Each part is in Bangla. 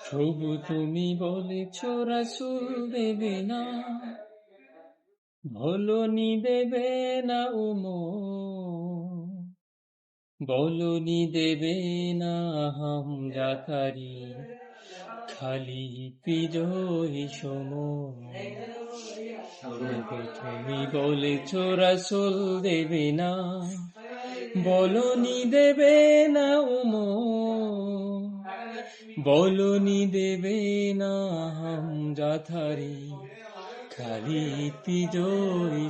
প্রভু তুমি বলেছ রাসূল দেবে না, বলনি দেবে না বলনি দেবে না হামজাকারি, খালি বিজয়ী তুমি বলেছ রাসূল দেবে না, বলনি দেবে না বলনি দেবে না হামজাকারি, খালি বিজয়ী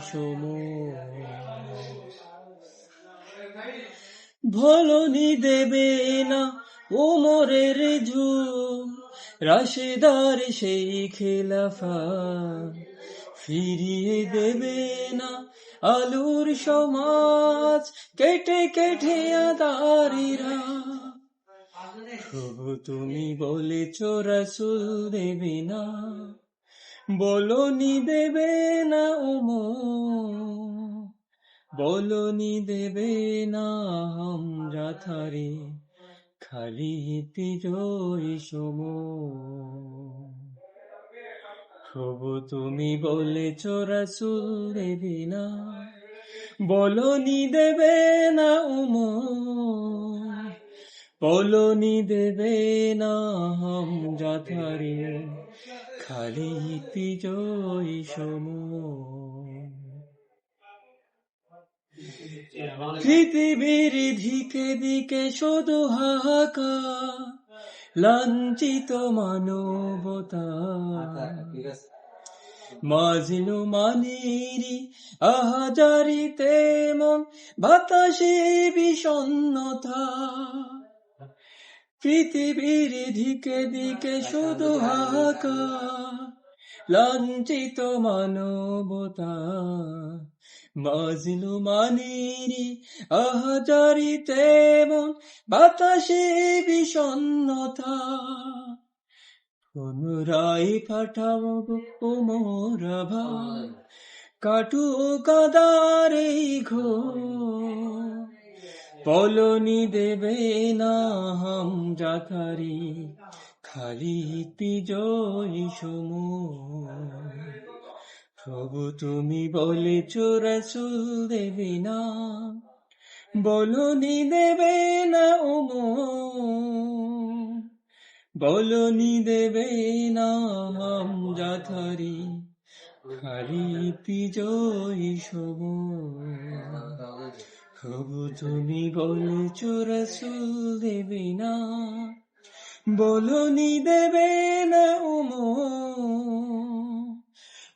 বলনি দেবে না ওমরের যুগ, রাশেদার সেই খেলাফা, ফিরিয়ে দেবে না আলোর সমাজ, কেটে কেটে আদারিরা। প্রভু তুমি বলেছ রাসূল দেবে না, বলনি দেবে না বলনি দেবে না হামজাকারি, খালি বিজয়ী প্রভু তুমি বলেছ রাসূল দেবে না, বলনি দেবে না বলনি দেবে না হামজাকারি, খালি বিজয়ী পৃথিবীর দিকে দিকে শুধু হাহাকার, লাঞ্ছিত মানবতা, মাজলুমানেরই আহাজারিতে মন বাতাসে বিষণ্ণতা। পৃথিবীর দিকে দিকে শুধু হাহাকার, লাঞ্ছিত মানবতা, মাজলুমানেরই আহাজারিতে মন বাতাসে বিষণ্ণতা। পুনরায় পাঠাও ওমর ভাই, কাটুক কাদার এই ঘোর, বলনি দেবে না হামজাকারি, খালি বিজয়ী প্রভু তুমি বলেছ রাসূল দেবে না, বলনি দেবে না বলনি দেবে না হামজাকারি, খালি বিজয়ী প্রভু তুমি বলেছ রাসূল দেবে না, বলনি দেবে না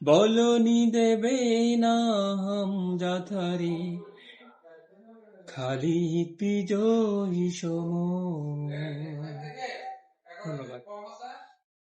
বলনি দেবে না হামজাকারি, খালি বিজয়ী ধন্যবাদ।